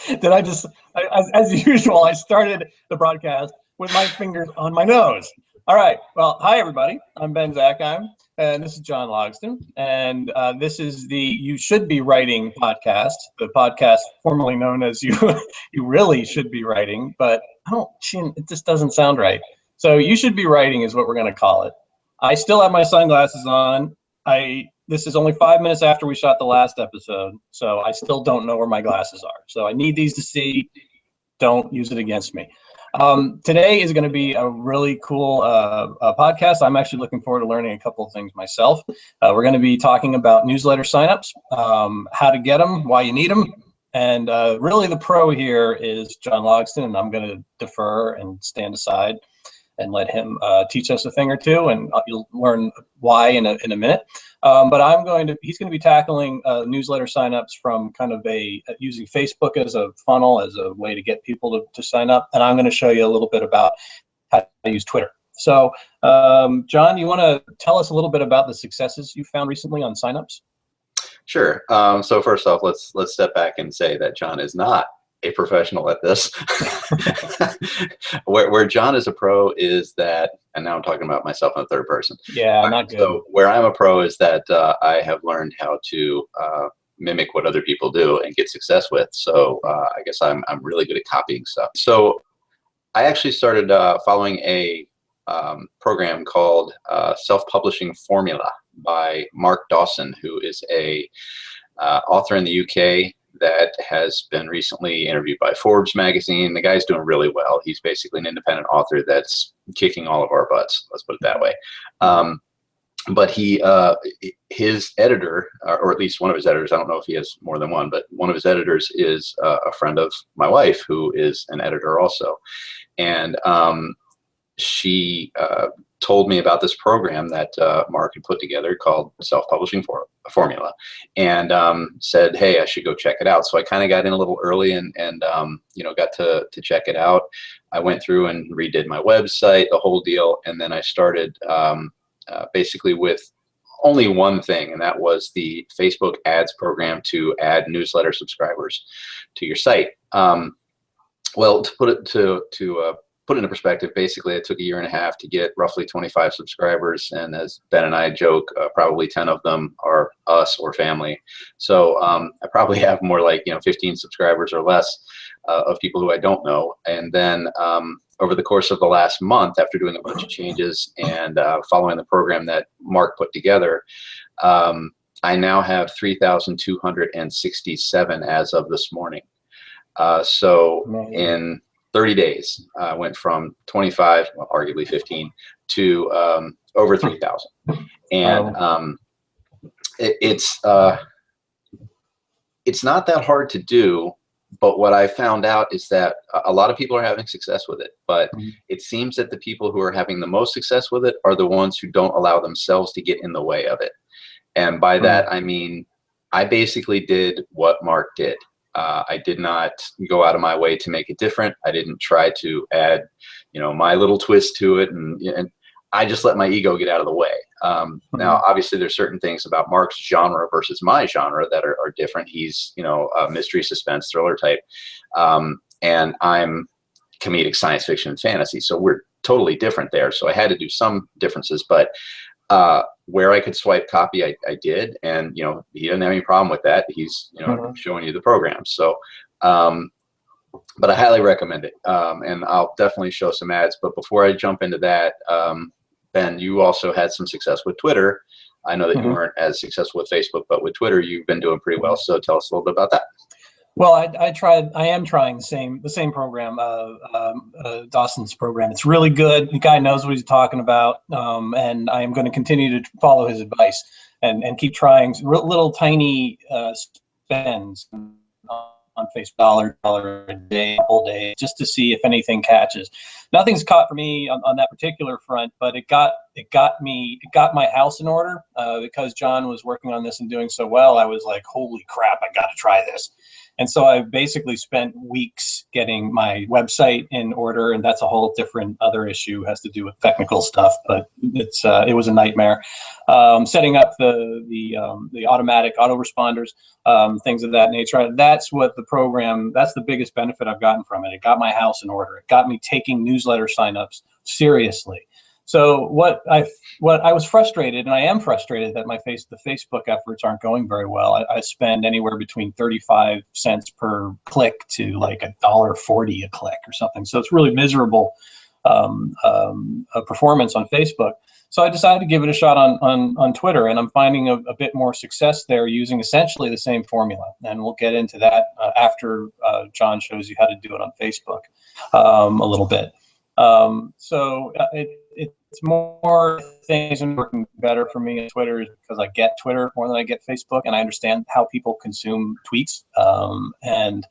Did I just, as usual, I started the broadcast with my fingers on my nose. All right. Well, hi, everybody. I'm Ben Zackheim, and this is John Logston. And this is the You Should Be Writing podcast, the podcast formerly known as You Really Should Be Writing, but it just doesn't sound right. So You Should Be Writing is what we're going to call it. I still have my sunglasses on. This is only 5 minutes after we shot the last episode, so I still don't know where my glasses are. So I need these to see. Don't use it against me. Today is going to be a really cool podcast. I'm actually looking forward to learning a couple of things myself. We're going to be talking about newsletter signups, how to get them, why you need them, and really the pro here is John Logston, and I'm going to defer and stand aside and let him teach us a thing or two, and you'll learn why in a minute. But he's going to be tackling newsletter signups from kind of using Facebook as a funnel, as a way to get people to sign up. And I'm going to show you a little bit about how to use Twitter. So, John, you want to tell us a little bit about the successes you found recently on signups? Sure. So first off, let's step back and say that John is not a professional at this. where John is a pro is that, and now I'm talking about myself in the third person. Yeah, not good. So where I'm a pro is that I have learned how to mimic what other people do and get success with. So I guess I'm really good at copying stuff. So I actually started following a program called Self-Publishing Formula by Mark Dawson, who is a author in the UK that has been recently interviewed by Forbes magazine. The guy's doing really well. He's basically an independent author that's kicking all of our butts, let's put it that way. But his editor, or at least one of his editors, I don't know if he has more than one, but one of his editors is a friend of my wife, who is an editor also. And she told me about this program that Mark had put together called Self-Publishing Formula, and said, hey, I should go check it out. So I kind of got in a little early and got to check it out. I went through and redid my website, the whole deal, and then I started basically with only one thing, and that was the Facebook ads program to add newsletter subscribers to your site. Well, to put it put into perspective, basically it took 1.5 years to get roughly 25 subscribers, and as Ben and I joke, probably 10 of them are us or family. So I probably have more like 15 subscribers or less of people who I don't know. And then over the course of the last month, after doing a bunch of changes and following the program that Mark put together, I now have 3,267 as of this morning. So in 30 days, went from 25, well, arguably 15, to over 3,000. And it's not that hard to do, but what I found out is that a lot of people are having success with it, but it seems that the people who are having the most success with it are the ones who don't allow themselves to get in the way of it. And by that, I mean, I basically did what Mark did. I did not go out of my way to make it different. I didn't try to add, my little twist to it, and I just let my ego get out of the way. Now, obviously, there's certain things about Mark's genre versus my genre that are different. He's, a mystery, suspense, thriller type, and I'm comedic, science fiction, and fantasy. So we're totally different there. So I had to do some differences, but where I could swipe copy, I did, and he doesn't have any problem with that. He's showing you the program. So, but I highly recommend it, and I'll definitely show some ads. But before I jump into that, Ben, you also had some success with Twitter. I know that you weren't as successful with Facebook, but with Twitter, you've been doing pretty well. So tell us a little bit about that. Well, I am trying the same program, Dawson's program. It's really good. The guy knows what he's talking about, and I am going to continue to follow his advice and keep trying little tiny spends on Facebook, $1 a day, whole day, just to see if anything catches. Nothing's caught for me on that particular front, but it got it got my house in order because John was working on this and doing so well. I was like, holy crap, I got to try this. And so I basically spent weeks getting my website in order, and that's a whole different other issue, has to do with technical stuff, but it was a nightmare. Setting up the automatic autoresponders, things of that nature. That's what that's the biggest benefit I've gotten from it. It got my house in order. It got me taking newsletter signups seriously. So what I was frustrated, and I am frustrated that the Facebook efforts aren't going very well. I spend anywhere between 35 cents per click to like $1.40 a click or something. So it's really miserable performance on Facebook. So I decided to give it a shot on Twitter, and I'm finding a bit more success there using essentially the same formula. And we'll get into that after John shows you how to do it on Facebook a little bit. It's more things are working better for me on Twitter because I get Twitter more than I get Facebook, and I understand how people consume tweets. And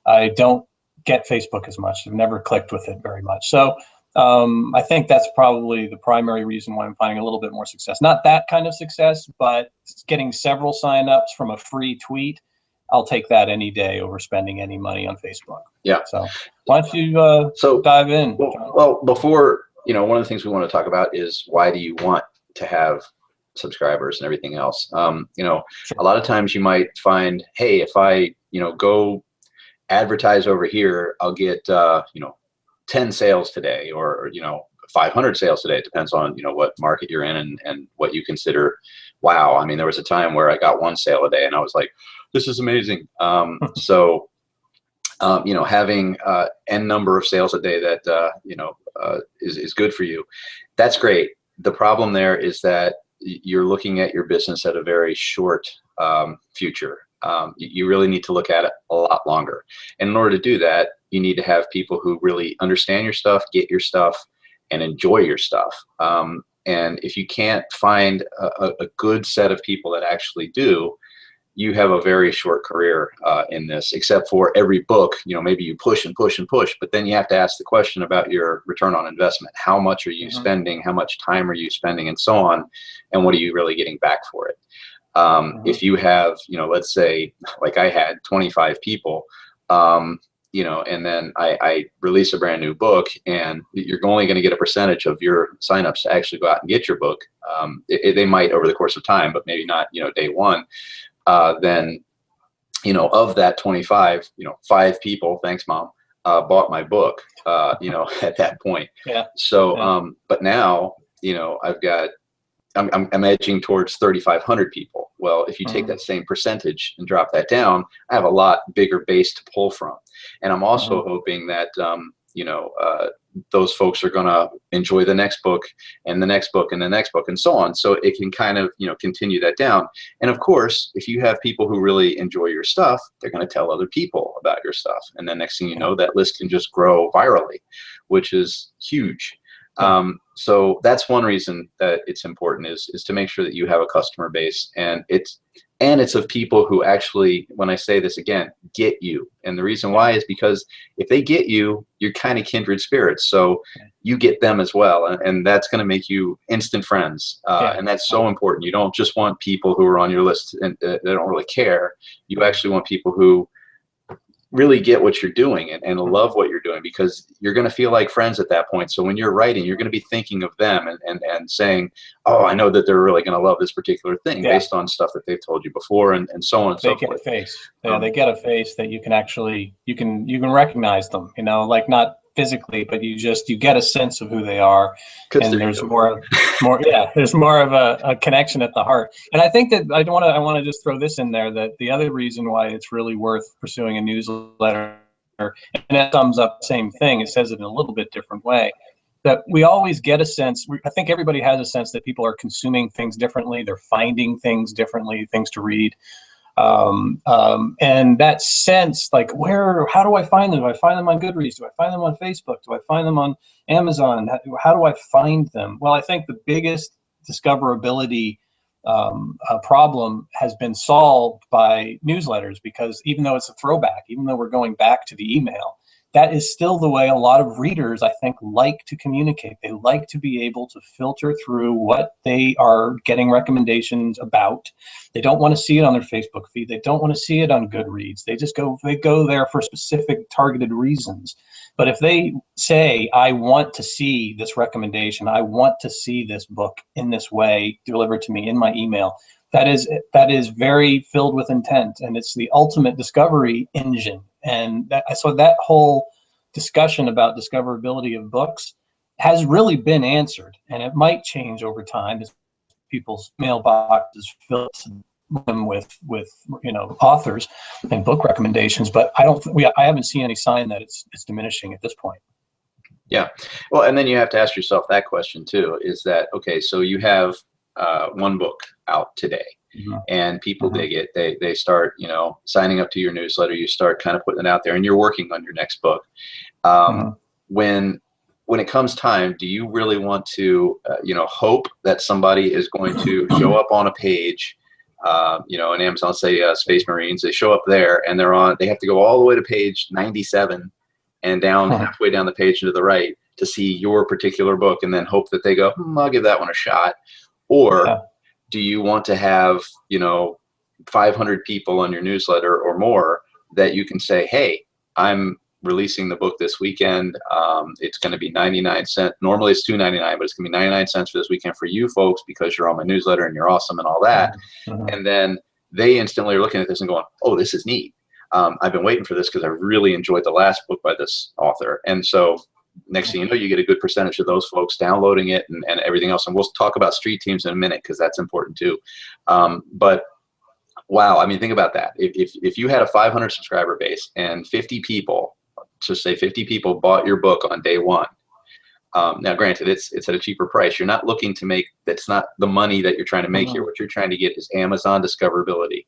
I don't get Facebook as much. I've never clicked with it very much. So I think that's probably the primary reason why I'm finding a little bit more success. Not that kind of success, but getting several signups from a free tweet. I'll take that any day over spending any money on Facebook. Yeah. So why don't you dive in? Well, before, one of the things we want to talk about is why do you want to have subscribers and everything else? Sure. A lot of times you might find, hey, if I, go advertise over here, I'll get, 10 sales today, or 500 sales today. It depends on what market you're in and what you consider. Wow, I mean, there was a time where I got 1 sale a day, and I was like, this is amazing. Having n number of sales a day that is good for you. That's great. The problem there is that you're looking at your business at a very short future. You really need to look at it a lot longer. And in order to do that, you need to have people who really understand your stuff, get your stuff, and enjoy your stuff. And if you can't find a good set of people that actually do, you have a very short career in this, except for every book, maybe you push and push and push, but then you have to ask the question about your return on investment. How much are you spending? How much time are you spending, and so on? And what are you really getting back for it? If you have, let's say, like I had 25 people, and then I release a brand new book, and you're only going to get a percentage of your signups to actually go out and get your book. They might over the course of time, but maybe not, day one. Then, of that 25, 5 people, thanks mom, bought my book, at that point. Yeah. So, but now, I'm edging towards 3,500 people. Well, if you take that same percentage and drop that down, I have a lot bigger base to pull from. And I'm also hoping that, those folks are going to enjoy the next book and the next book and the next book and so on. So it can kind of, continue that down. And of course, if you have people who really enjoy your stuff, they're going to tell other people about your stuff. And then next thing you know, that list can just grow virally, which is huge. So that's one reason that it's important is to make sure that you have a customer base, and it's of people who actually, when I say this again, get you. And the reason why is because if they get you, you're kind of kindred spirits. So you get them as well. And that's going to make you instant friends. And that's so important. You don't just want people who are on your list and they don't really care. You actually want people who really get what you're doing and love what you're doing, because you're going to feel like friends at that point. So when you're writing, you're going to be thinking of them and saying, oh, I know that they're really going to love this particular thing based on stuff that they've told you before, and so on and so forth. They get a face. They get a face that you can actually, you can recognize them, like not physically, but you get a sense of who they are, and there's there's more of a connection at the heart. And I think that I want to just throw this in there, that the other reason why it's really worth pursuing a newsletter, and that sums up the same thing, it says it in a little bit different way, that we always get a sense, I think everybody has a sense that people are consuming things differently, they're finding things differently, things to read. And that sense, like, how do I find them? Do I find them on Goodreads? Do I find them on Facebook? Do I find them on Amazon? How do I find them? Well, I think the biggest discoverability problem has been solved by newsletters, because even though it's a throwback, even though we're going back to the email, that is still the way a lot of readers, I think, like to communicate. They like to be able to filter through what they are getting recommendations about. They don't want to see it on their Facebook feed. They don't want to see it on Goodreads. They go there for specific targeted reasons. But if they say, I want to see this recommendation, I want to see this book in this way delivered to me in my email, that is very filled with intent, and it's the ultimate discovery engine. And so that whole discussion about discoverability of books has really been answered, and it might change over time as people's mailboxes fill them with authors and book recommendations. But I haven't seen any sign that it's diminishing at this point. Yeah, well, and then you have to ask yourself that question too: is that okay? So you have one book out today, and people dig it. They start, signing up to your newsletter. You start kind of putting it out there, and you're working on your next book. When it comes time, do you really want to, hope that somebody is going to show up on a page, in Amazon, say Space Marines, they show up there and they have to go all the way to page 97 and down halfway down the page to the right to see your particular book, and then hope that they go, I'll give that one a shot? Or do you want to have, 500 people on your newsletter or more that you can say, hey, I'm releasing the book this weekend. It's going to be 99 cents. Normally it's $2.99, but it's going to be 99 cents for this weekend for you folks because you're on my newsletter and you're awesome and all that. And then they instantly are looking at this and going, oh, this is neat. I've been waiting for this because I really enjoyed the last book by this author. And so next thing you know, you get a good percentage of those folks downloading it and everything else. And we'll talk about street teams in a minute because that's important too. But wow, I mean, think about that. If you had a 500 subscriber base and 50 people, just say 50 people bought your book on day one. Now, granted, it's at a cheaper price. You're not looking to make, that's not the money that you're trying to make here. What you're trying to get is Amazon discoverability.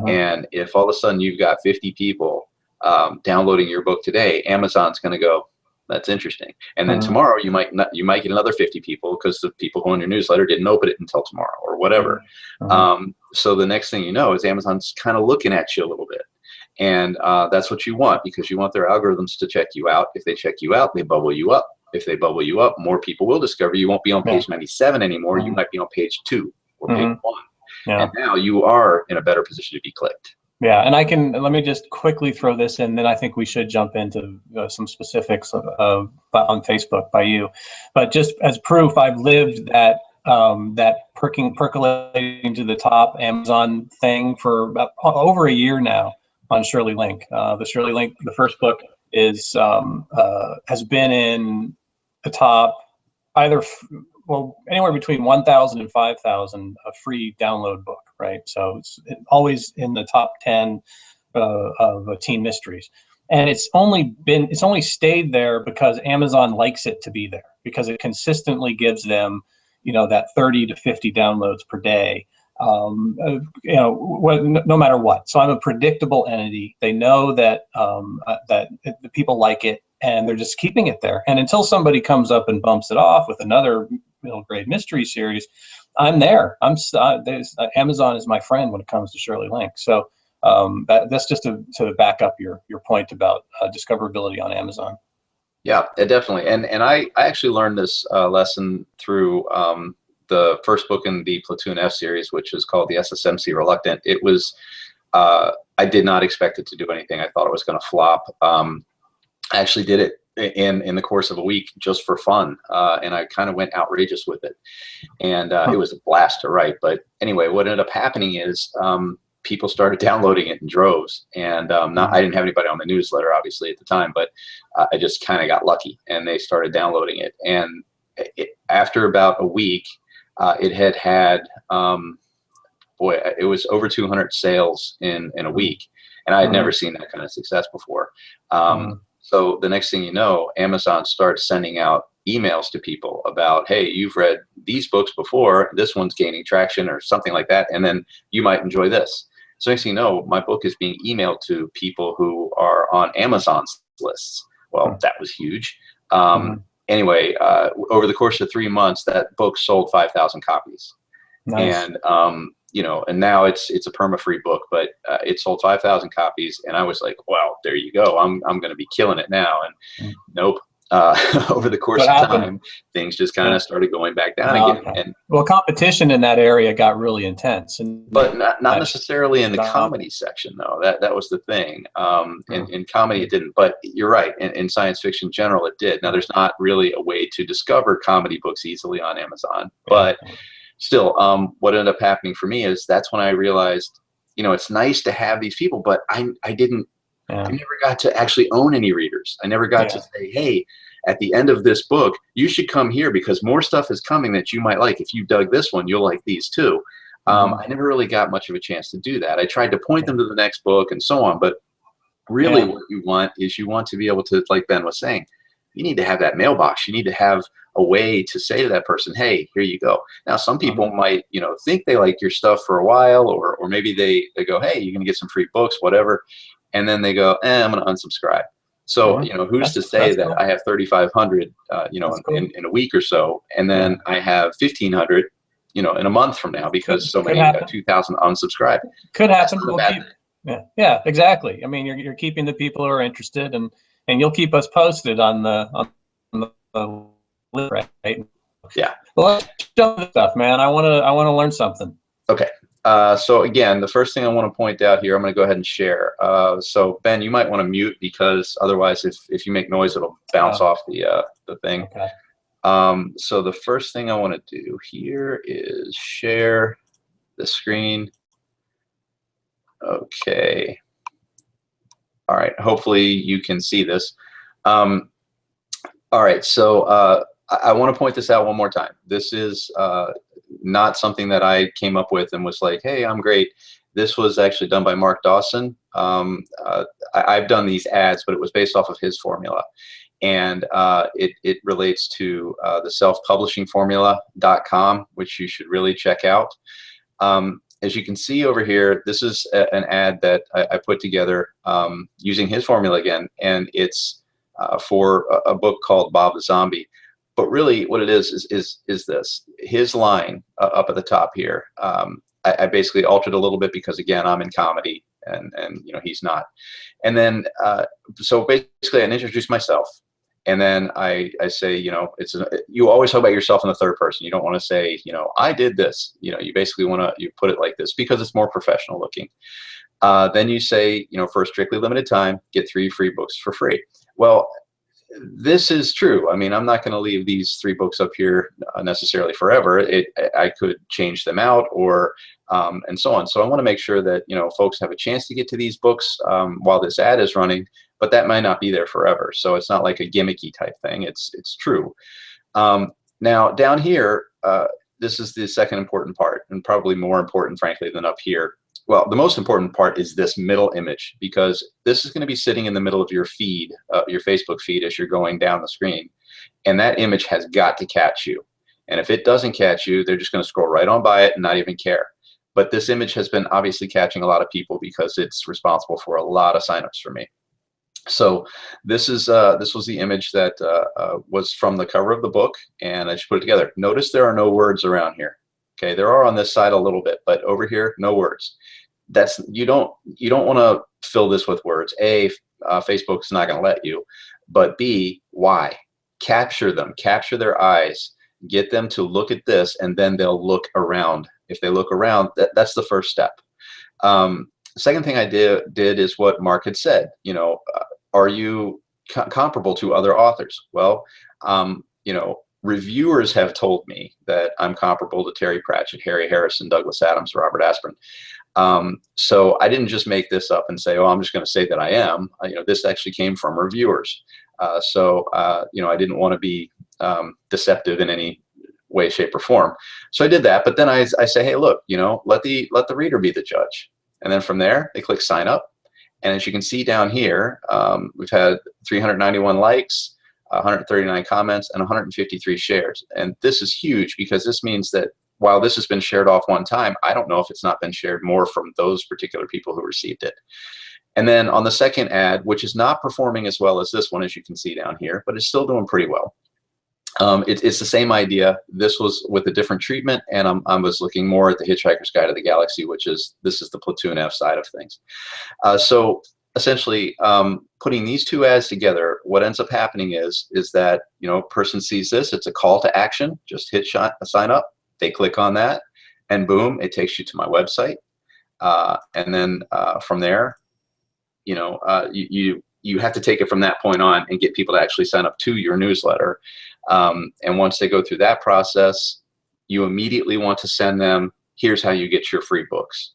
And if all of a sudden you've got 50 people downloading your book today, Amazon's going to go, that's interesting. And then tomorrow you might get another 50 people because the people who are on your newsletter didn't open it until tomorrow or whatever. So the next thing you know is Amazon's kind of looking at you a little bit. And that's what you want, because you want their algorithms to check you out. If they check you out, they bubble you up. If they bubble you up, more people will discover you. Won't be on page 97 anymore. You might be on page 2 or page 1. And now you are in a better position to be clicked. Yeah, and let me just quickly throw this in, then I think we should jump into some specifics on Facebook by you. But just as proof, I've lived that percolating to the top Amazon thing for about over a year now on Shirley Link. The Shirley Link, the first book, has been in the top anywhere between 1,000 and 5,000, a free download book, right? So it's always in the top 10 of teen mysteries. And it's only stayed there because Amazon likes it to be there, because it consistently gives them, that 30 to 50 downloads per day, no matter what. So I'm a predictable entity. They know that the people like it, and they're just keeping it there. And until somebody comes up and bumps it off with another middle grade mystery series, I'm there. Amazon is my friend when it comes to Shirley Link. So that's just to back up your point about discoverability on Amazon. Yeah, definitely. And I actually learned this lesson through the first book in the Platoon F series, which is called the SSMC Reluctant. It was, I did not expect it to do anything. I thought it was going to flop. I actually did it in the course of a week just for fun, and I kind of went outrageous with it, and it was a blast to write. But anyway, what ended up happening is people started downloading it in droves, and I didn't have anybody on the newsletter obviously at the time, but I just kind of got lucky, and they started downloading it. And after about a week, it had it was over 200 sales in a week, and I had never seen that kind of success before. So the next thing you know, Amazon starts sending out emails to people about, hey, you've read these books before, this one's gaining traction or something like that, and then you might enjoy this. So next thing you know, my book is being emailed to people who are on Amazon's lists. Well, that was huge. Anyway, over the course of 3 months, that book sold 5,000 copies. Nice. And you know, and now it's a perma-free book, but it sold 5,000 copies, and I was like, well, there you go. I'm going to be killing it now. And nope. Over the course What of happened? time, things just kind of started going back down Oh, again. okay. And Well, competition in that area got really intense, and but not necessarily in the comedy section, though. That was the thing. In comedy, it didn't. But you're right. In science fiction in general, it did. Now, there's not really a way to discover comedy books easily on Amazon. But still, what ended up happening for me is that's when I realized, you know, it's nice to have these people, but I never got to actually own any readers. I never got to say, hey, at the end of this book, you should come here because more stuff is coming that you might like. If you dug this one, you'll like these too. I never really got much of a chance to do that. I tried to point them to the next book and so on, but really what you want is you want to be able to, like Ben was saying, you need to have that mailbox. You need to have a way to say to that person, hey, here you go. Now, some people might, you know, think they like your stuff for a while, or maybe they go, hey, you're going to get some free books, whatever. And then they go, I'm going to unsubscribe. So, you know, who's to say that I have 3,500, you know, in a week or so, and then I have 1,500, you know, in a month from now because so many 2,000 unsubscribe. Could happen. Yeah, exactly. I mean, you're keeping the people who are interested, and you'll keep us posted on the list, right? Yeah. Well, let's jump into stuff, man. I want to learn something. Okay. So again, the first thing I want to point out here, I'm going to go ahead and share. So Ben, you might want to mute because otherwise, if you make noise, it'll bounce off the thing. Okay. So the first thing I want to do here is share the screen. Okay. All right. Hopefully you can see this. All right. So I want to point this out one more time. This is not something that I came up with and was like, hey, I'm great. This was actually done by Mark Dawson. I've done these ads, but it was based off of his formula. And it relates to the self-publishingformula.com, which you should really check out. As you can see over here, this is an ad that I put together using his formula again, and it's for a book called Bob the Zombie. But really what it is this. His line up at the top here, I basically altered a little bit because, again, I'm in comedy and you know, he's not. And then, so basically I introduce myself. And then I say, you know, you always talk about yourself in the third person. You don't want to say, you know, I did this. You know, you basically you put it like this because it's more professional looking. Then you say, you know, for a strictly limited time, get 3 free books for free. Well, this is true. I mean, I'm not going to leave these 3 books up here necessarily forever. I could change them out or and so on. So I want to make sure that, you know, folks have a chance to get to these books while this ad is running, but that might not be there forever. So it's not like a gimmicky type thing. It's true. Now down here, this is the second important part, and probably more important, frankly, than up here. Well, the most important part is this middle image, because this is going to be sitting in the middle of your feed, your Facebook feed, as you're going down the screen. And that image has got to catch you. And if it doesn't catch you, they're just going to scroll right on by it and not even care. But this image has been obviously catching a lot of people because it's responsible for a lot of signups for me. So this was the image that was from the cover of the book, and I just put it together. Notice there are no words around here. Okay, there are on this side a little bit, but over here, no words. You don't want to fill this with words. A, Facebook's not going to let you, but B, why? Capture them, capture their eyes, get them to look at this, and then they'll look around. If they look around, that's the first step. The second thing I did is what Mark had said. You know, are you comparable to other authors? Well, you know, reviewers have told me that I'm comparable to Terry Pratchett, Harry Harrison, Douglas Adams, Robert Asprin. So I didn't just make this up and say, oh, I'm just going to say that I am. You know, this actually came from reviewers. So you know, I didn't want to be deceptive in any way, shape, or form. So I did that. But then I say, hey, look, you know, let the reader be the judge. And then from there, they click sign up. And as you can see down here, we've had 391 likes, 139 comments, and 153 shares. And this is huge because this means that while this has been shared off one time, I don't know if it's not been shared more from those particular people who received it. And then on the second ad, which is not performing as well as this one, as you can see down here, but it's still doing pretty well. It's the same idea. This was with a different treatment, and I was looking more at the Hitchhiker's Guide to the Galaxy, which is this is the Platoon F side of things. So essentially, putting these two ads together, what ends up happening is that a person sees this. It's a call to action. Just hit sign up. They click on that, and boom, it takes you to my website. And then from there, you have to take it from that point on and get people to actually sign up to your newsletter. And once they go through that process, you immediately want to send them, here's how you get your free books.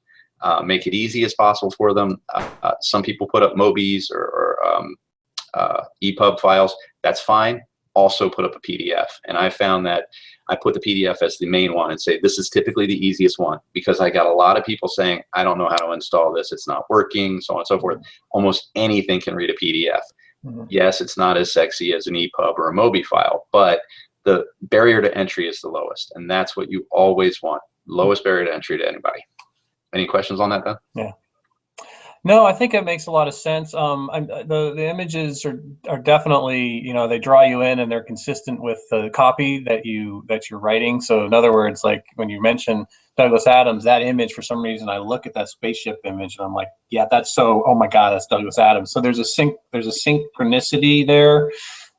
Make it easy as possible for them. Some people put up Mobis or EPUB files. That's fine. Also put up a PDF. And I found that I put the PDF as the main one and say, this is typically the easiest one, because I got a lot of people saying, I don't know how to install this. It's not working, so on and so forth. Almost anything can read a PDF. Yes, it's not as sexy as an EPUB or a Mobi file, but the barrier to entry is the lowest. And that's what you always want. Lowest barrier to entry to anybody. Any questions on that, Ben? Yeah. No, I think it makes a lot of sense. The images are definitely, they draw you in, and they're consistent with the copy that you're writing. So in other words, like when you mention Douglas Adams, that image, for some reason, I look at that spaceship image and I'm like, yeah, that's so, oh my God, that's Douglas Adams. So there's a synchronicity there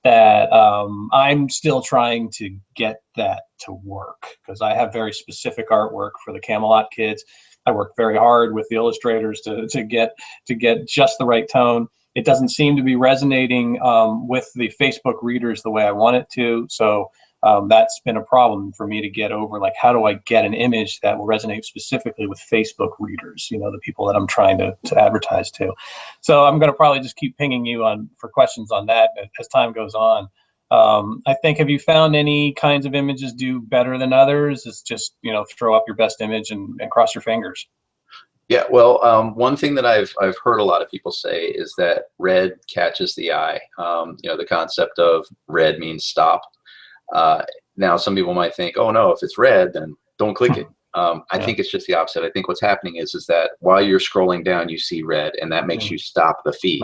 that I'm still trying to get that to work, because I have very specific artwork for the Camelot kids. I work very hard with the illustrators to get just the right tone. It doesn't seem to be resonating with the Facebook readers the way I want it to. So that's been a problem for me to get over. Like, how do I get an image that will resonate specifically with Facebook readers? The people that I'm trying to advertise to. So I'm going to probably just keep pinging you for questions on that as time goes on. I think, have you found any kinds of images do better than others? It's just, throw up your best image and cross your fingers. Yeah, well, one thing that I've heard a lot of people say is that red catches the eye. The concept of red means stop. Now, some people might think, oh no, if it's red, then don't click it. I think it's just the opposite. I think what's happening is that while you're scrolling down, you see red, and that makes you stop the feed,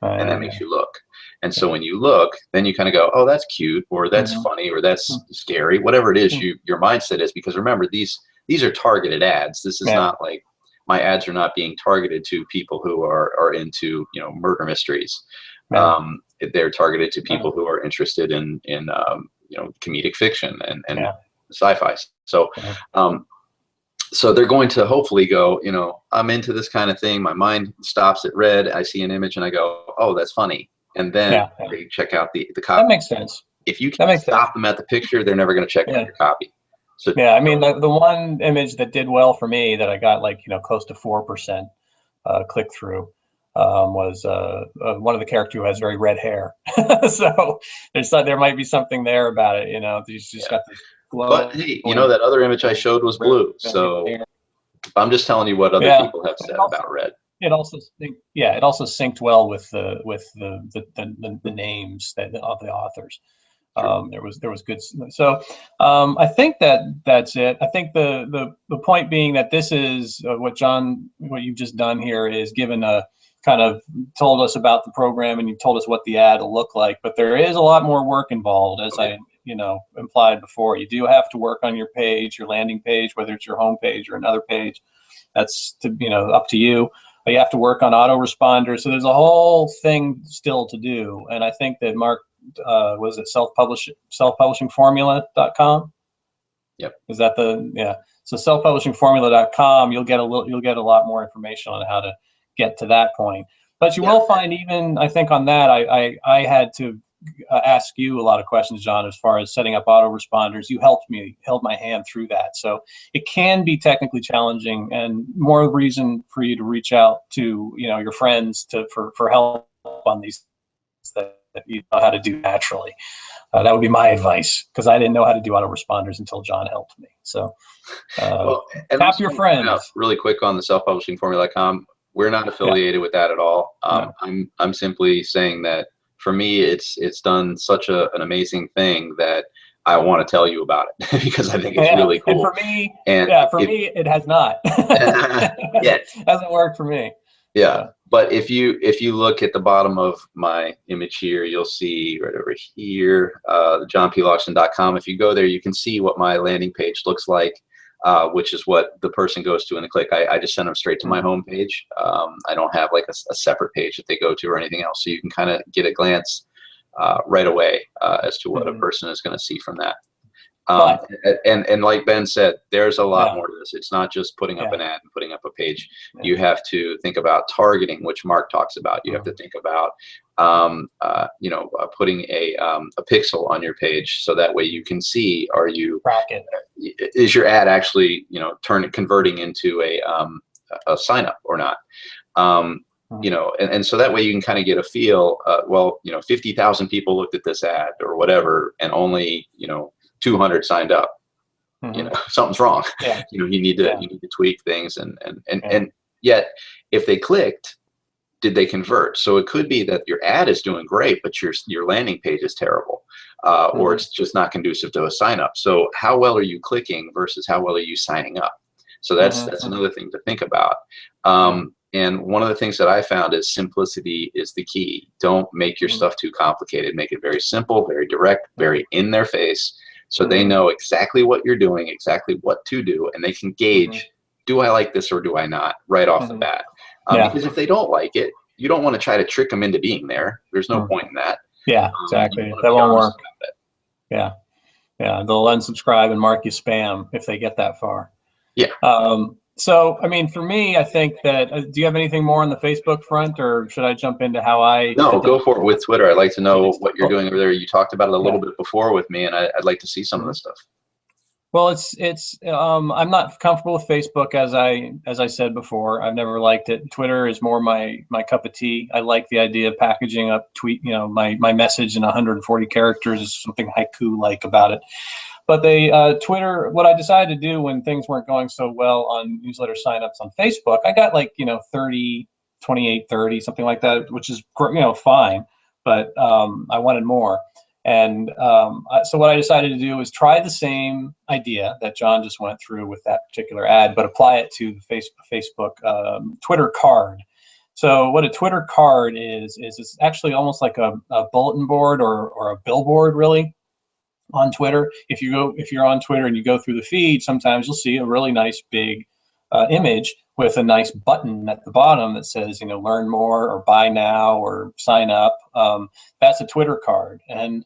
and that makes you look. And so when you look, then you kind of go, oh, that's cute, or that's funny, or that's scary, whatever it is your mindset is. Because remember, these are targeted ads. This is not like, my ads are not being targeted to people who are into murder mysteries. They're targeted to people who are interested in comedic fiction and sci-fi. So so they're going to hopefully go, I'm into this kind of thing. My mind stops at red. I see an image and I go, oh, that's funny. And then they check out the copy. That makes sense. If you can stop them at the picture, they're never going to check out your copy. So I mean, the one image that did well for me that I got close to 4% click through was one of the characters who has very red hair. So there might be something there about it. He's just got this glow. But hey, that other image I showed was blue. So I'm just telling you what other people have said about red. It also synced well with the names of the authors. There was good. So I think that's it. I think the point being that this is what you've just done here is given a kind of told us about the program, and you told us what the ad will look like. But there is a lot more work involved, as I implied before. You do have to work on your page, your landing page, whether it's your home page or another page. That's up to you. But you have to work on autoresponders. So there's a whole thing still to do. And I think that Mark, was it self-publishingformula.com? Yep. Is that so self-publishingformula.com, you'll get a lot more information on how to get to that point. But you will find, even I think on that, I had to ask you a lot of questions, John, as far as setting up autoresponders. You held my hand through that. So it can be technically challenging, and more reason for you to reach out to your friends for help on these that you know how to do naturally. That would be my advice, because I didn't know how to do autoresponders until John helped me. So tap your friends. Really quick on the self-publishingformula.com, we're not affiliated with that at all. I'm simply saying that for me, it's done such an amazing thing that I want to tell you about it because I think it's really cool. And for me, me, it has not. Yeah. Hasn't worked for me. Yeah. But if you look at the bottom of my image here, you'll see right over here, johnploxton.com. If you go there, you can see what my landing page looks like, which is what the person goes to and they click. I just send them straight to my home page. I don't have like a separate page that they go to or anything else. So you can kind of get a glance right away as to what a person is going to see from that. And like Ben said, there's a lot more to this. It's not just putting up an ad and putting up a page. You have to think about targeting, which Mark talks about. You have to think about, putting a pixel on your page so that way you can see, is your ad actually, converting into a sign up or not? And so that way you can kind of get a feel, 50,000 people looked at this ad or whatever, and only, 200 signed up. Something's wrong. You need to tweak things, and yet if they clicked, did they convert? So it could be that your ad is doing great, but your landing page is terrible, or it's just not conducive to a sign up. So how well are you clicking versus how well are you signing up? So that's another thing to think about. And one of the things that I found is simplicity is the key. Don't make your stuff too complicated. Make it very simple, very direct, very in their face. So they know exactly what you're doing, exactly what to do, and they can gauge, do I like this or do I not, right off the bat. Because if they don't like it, you don't want to try to trick them into being there. There's no point in that. Yeah, exactly. That won't work. Yeah. They'll unsubscribe and mark you spam if they get that far. Yeah. So, I mean, for me, I think that, do you have anything more on the Facebook front, or should I jump into how I? No, go for it with Twitter. I'd like to know what you're doing over there. You talked about it a little bit before with me, and I'd like to see some of the stuff. Well, I'm not comfortable with Facebook, as I said before. I've never liked it. Twitter is more my cup of tea. I like the idea of packaging up my message in 140 characters, is something haiku-like about it. But Twitter, what I decided to do when things weren't going so well on newsletter signups on Facebook, I got 30, 28, 30, something like that, which is, fine. But I wanted more. And so what I decided to do was try the same idea that John just went through with that particular ad, but apply it to the Facebook Twitter card. So what a Twitter card is it's actually almost like a bulletin board or a billboard, really, on Twitter. If you're on Twitter and you go through the feed, sometimes you'll see a really nice big image with a nice button at the bottom that says, learn more or buy now or sign up. That's a Twitter card. And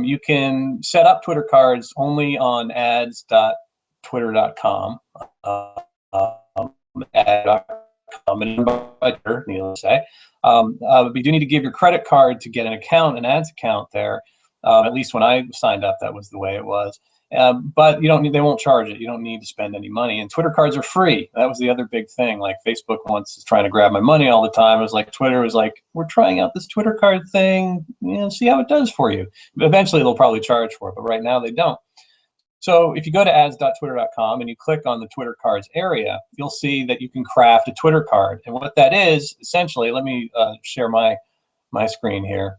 you can set up Twitter cards only on ads.twitter.com. Needless to say. But you do need to give your credit card to get an ads account there. At least when I signed up, that was the way it was. But they won't charge it. You don't need to spend any money. And Twitter cards are free. That was the other big thing. Like Facebook once is trying to grab my money all the time. It was like Twitter was like, we're trying out this Twitter card thing, see how it does for you. Eventually they'll probably charge for it, but right now they don't. So if you go to ads.twitter.com and you click on the Twitter cards area, you'll see that you can craft a Twitter card. And what that is, essentially, let me share my screen here.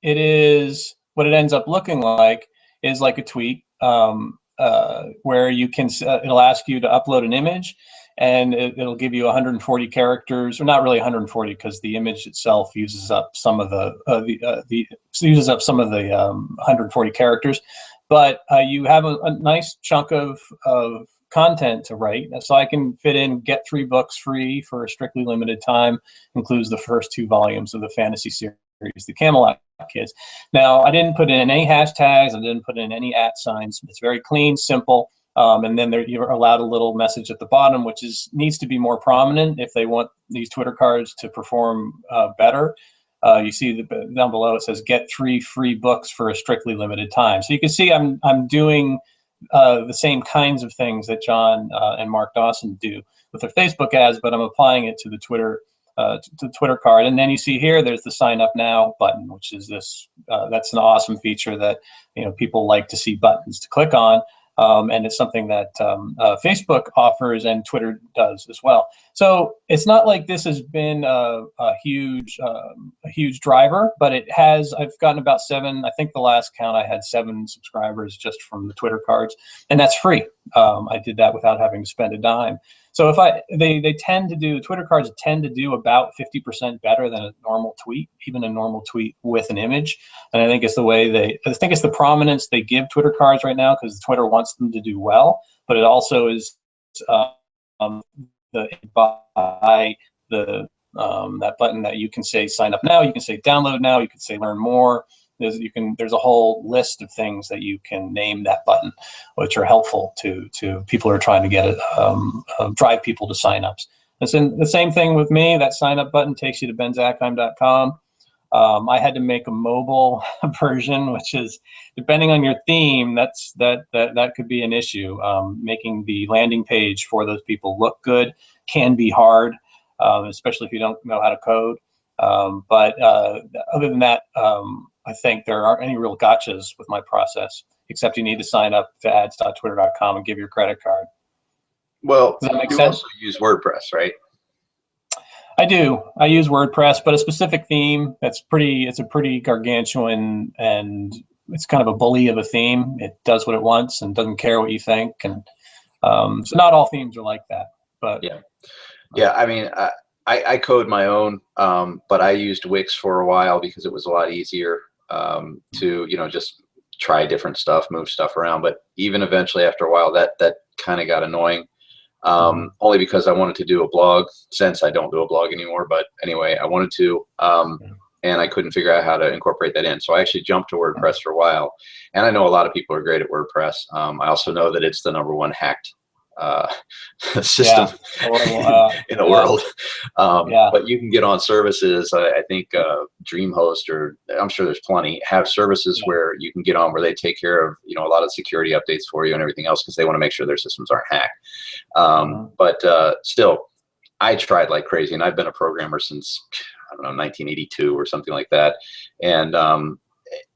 It is, what it ends up looking like is like a tweet where you can, it'll ask you to upload an image, and it'll give you 140 characters, or not really 140, because the image itself uses up some of the 140 characters, but you have a nice chunk of content to write. So I can fit in, get 3 books free for a strictly limited time, includes the first 2 volumes of the fantasy series, The Camelot Kids. Now, I didn't put in any hashtags, I didn't put in any @signs. It's very clean, simple, and then you're allowed a little message at the bottom, which needs to be more prominent if they want these Twitter cards to perform better. You see down below it says get 3 free books for a strictly limited time. So you can see I'm doing the same kinds of things that John and Mark Dawson do with their Facebook ads, but I'm applying it to the Twitter card. And then you see here, there's the sign up now button, which is this, that's an awesome feature that, people like to see buttons to click on. And it's something that Facebook offers and Twitter does as well. So it's not like this has been a huge driver, but it has. I've gotten about 7. I think the last count I had 7 subscribers just from the Twitter cards, and that's free. I did that without having to spend a dime. So they tend to do, Twitter cards tend to do about 50% better than a normal tweet, even a normal tweet with an image. And I think it's the prominence they give Twitter cards right now, because Twitter wants them to do well, but it also is that button that you can say sign up now, you can say download now, you can say learn more. There's a whole list of things that you can name that button, which are helpful to people who are trying to get it, drive people to signups. It's the same thing with me. That sign up button takes you to benzackheim.com. I had to make a mobile version, which is, depending on your theme, that could be an issue. Making the landing page for those people look good can be hard, especially if you don't know how to code. But other than that, I think there aren't any real gotchas with my process, except you need to sign up to ads.twitter.com and give your credit card. Well, does that make you sense? also use WordPress, right? I do. I use WordPress, but a specific theme it's a pretty gargantuan, and it's kind of a bully of a theme. It does what it wants and doesn't care what you think. And so not all themes are like that. But yeah. I mean, I code my own, but I used Wix for a while because it was a lot easier to just try different stuff, move stuff around. But even eventually, after a while, that kind of got annoying. Only because I wanted to do a blog, since I don't do a blog anymore. But anyway, I wanted to, and I couldn't figure out how to incorporate that in. So I actually jumped to WordPress for a while. And I know a lot of people are great at WordPress. I also know that it's the #1 hacked system in the world. But you can get on services. I think DreamHost, or I'm sure there's plenty, have services where you can get on where they take care of a lot of security updates for you and everything else, because they want to make sure their systems aren't hacked. But still, I tried like crazy, and I've been a programmer since, I don't know, 1982 or something like that. And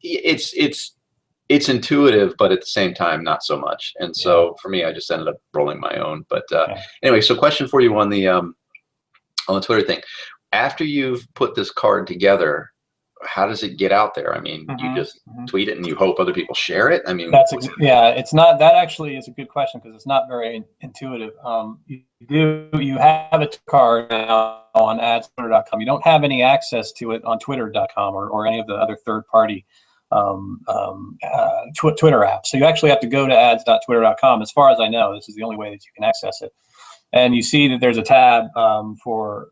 it's intuitive, but at the same time, not so much. And so for me, I just ended up rolling my own. But anyway, so question for you on the Twitter thing. After you've put this card together, how does it get out there? I mean, you just tweet it and you hope other people share it? I mean, it's not, that actually is a good question, because it's not very intuitive. You have a card now on ads.twitter.com. You don't have any access to it on twitter.com or any of the other third-party Twitter apps. So you actually have to go to ads.twitter.com. As far as I know, this is the only way that you can access it. And you see that there's a tab for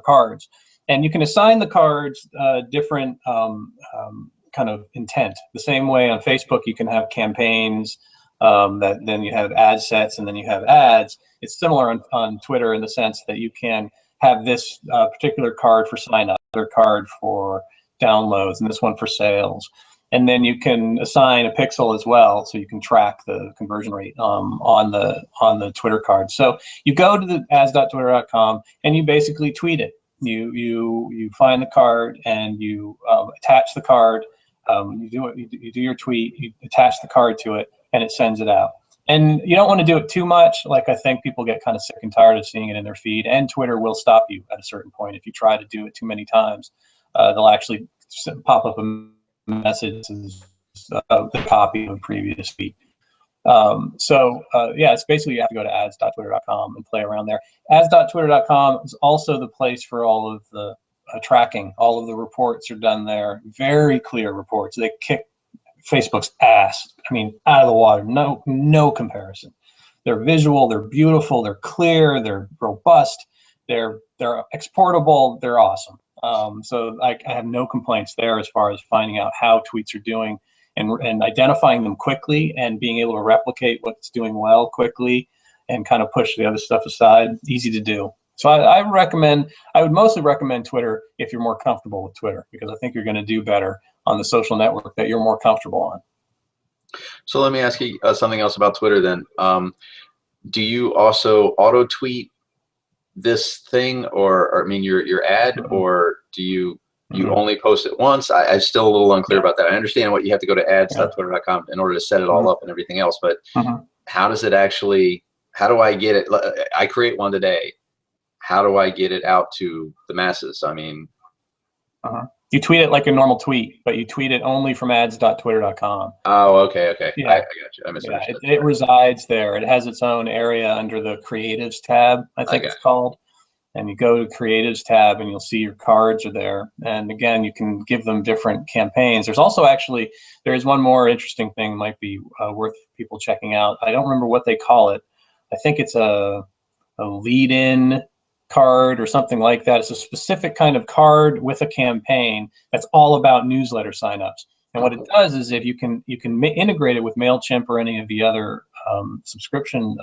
cards, and you can assign the cards different kind of intent. The same way on Facebook you can have campaigns, that then you have ad sets, and then you have ads. It's similar on Twitter in the sense that you can have this particular card for sign up, other card for downloads, and this one for sales. And then you can assign a pixel as well, so you can track the conversion rate on the Twitter card. So you go to the ads.twitter.com and you basically tweet it. You find the card and you attach the card. You do your tweet. You attach the card to it, and it sends it out. And you don't want to do it too much. Like, I think people get kind of sick and tired of seeing it in their feed, and Twitter will stop you at a certain point if you try to do it too many times. They'll actually pop up a message of the copy of a previous feed. It's basically, you have to go to ads.twitter.com and play around there. Ads.twitter.com is also the place for all of the tracking. All of the reports are done there. Very clear reports. They kick Facebook's ass. I mean, out of the water. No comparison. They're visual. They're beautiful. They're clear. They're robust. They're exportable. They're awesome. So I have no complaints there as far as finding out how tweets are doing and identifying them quickly and being able to replicate what's doing well quickly and kind of push the other stuff aside. Easy to do. So I would mostly recommend Twitter if you're more comfortable with Twitter, because I think you're going to do better on the social network that you're more comfortable on. So let me ask you something else about Twitter then. Do you also auto tweet this thing, or I mean your ad, or do you only post it once? I'm still a little unclear about that. I understand what you have to go to ads.twitter.com in order to set it all up and everything else, but how does it actually, how do I get it? I create one today. How do I get it out to the masses? I mean, You tweet it like a normal tweet, but you tweet it only from ads.twitter.com. Oh, okay. Yeah. I got you. I misunderstood. It resides there. It has its own area under the creatives tab, I think it's called. And you go to creatives tab and you'll see your cards are there. And again, you can give them different campaigns. There's also actually, there is one more interesting thing might be worth people checking out. I don't remember what they call it. I think it's a lead-in card or something like that. It's a specific kind of card with a campaign that's all about newsletter signups. And what it does is if you can integrate it with MailChimp or any of the other subscription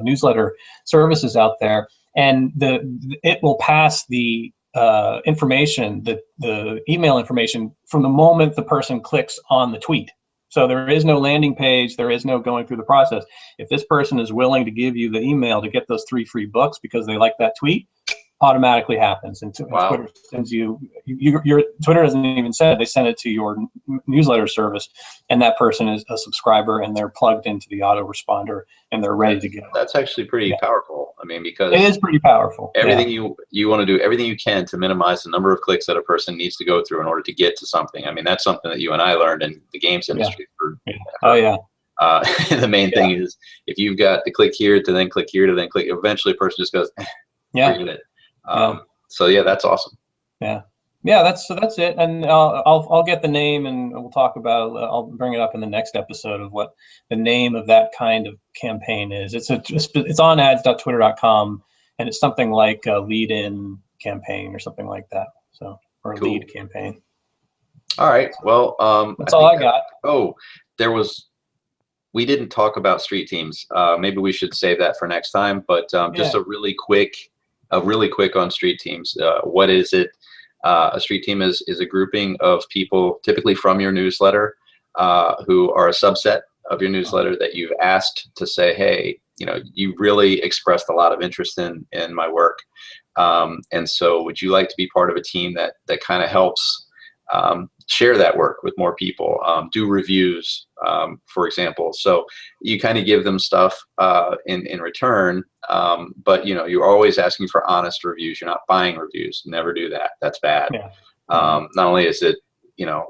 newsletter services out there, and it will pass the information, the email information from the moment the person clicks on the tweet. So there is no landing page, there is no going through the process. If this person is willing to give you the email to get those 3 free books because they like that tweet, automatically happens. And Twitter sends you, your Twitter doesn't even send it, they send it to your newsletter service, and that person is a subscriber and they're plugged into the autoresponder and they're ready to go. That's actually pretty powerful. I mean, because it is pretty powerful. Everything you want to do everything you can to minimize the number of clicks that a person needs to go through in order to get to something. I mean, that's something that you and I learned in the games industry. Oh yeah. The main thing is if you've got to click here to then click here to then click, eventually a person just goes, forget it. So yeah, that's awesome. Yeah, that's it. And I'll get the name and we'll talk about. I'll bring it up in the next episode of what the name of that kind of campaign is. It's on ads.twitter.com and it's something like a lead-in campaign or something like that. So or a lead campaign. All right. Well, that's all I got. We didn't talk about street teams. Maybe we should save that for next time. But just a really quick on street teams. What is it? A street team is a grouping of people, typically from your newsletter, who are a subset of your newsletter that you've asked to say, hey, you really expressed a lot of interest in my work, and so would you like to be part of a team that kind of helps share that work with more people, do reviews, for example. So you kind of give them stuff in return, but you're always asking for honest reviews. You're not buying reviews. Never do that. That's bad. Not only is it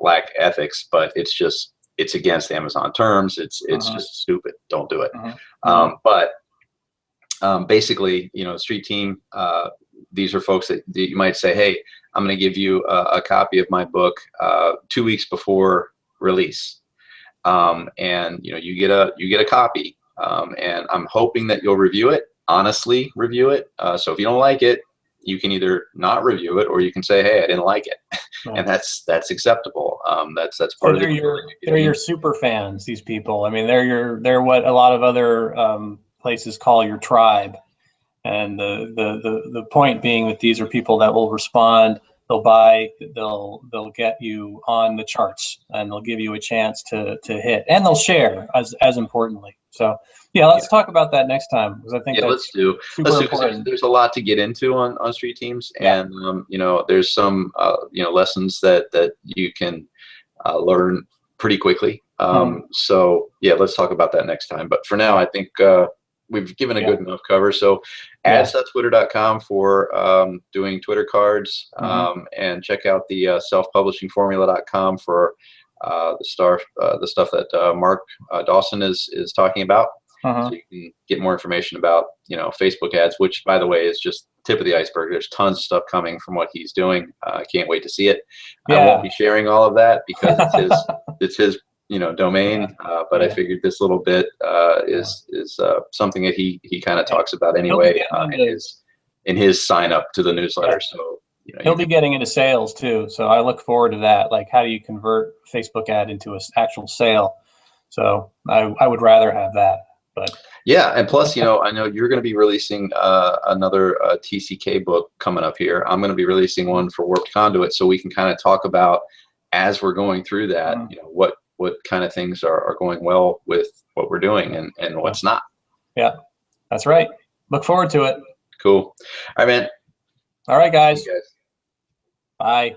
lack ethics, but it's against Amazon terms. It's just stupid. Don't do it. But basically, street team, these are folks that you might say, hey, I'm going to give you a copy of my book 2 weeks before release, and you get a copy, and I'm hoping that you'll review it, honestly review it. So if you don't like it, you can either not review it, or you can say, hey, I didn't like it, and that's acceptable. That's part of they're your super fans. These people, I mean, they're what a lot of other places call your tribe. And the point being that these are people that will respond, they'll buy, they'll get you on the charts, and they'll give you a chance to hit, and they'll share as importantly. So yeah, let's talk about that next time, because I think let's do because there's a lot to get into on street teams, and there's some lessons that you can learn pretty quickly. So yeah, let's talk about that next time. But for now, I think we've given a good enough cover. So ads.twitter.com for doing Twitter cards, and check out the selfpublishingformula.com for the stuff that Mark Dawson is talking about. So you can get more information about Facebook ads, which by the way is just tip of the iceberg. There's tons of stuff coming from what he's doing. I can't wait to see it. I won't be sharing all of that because it's his domain, but I figured this little bit is something that he kind of talks about anyway in his sign up to the newsletter. So he'll be getting into sales too. So I look forward to that. Like, how do you convert Facebook ad into an actual sale? So I would rather have that. But yeah, and plus, I know you're going to be releasing another TCK book coming up here. I'm going to be releasing one for Warped Conduit, so we can kind of talk about, as we're going through that, what kind of things are going well with what we're doing and what's not. Yeah, that's right. Look forward to it. Cool. All right, man. All right, guys. Bye.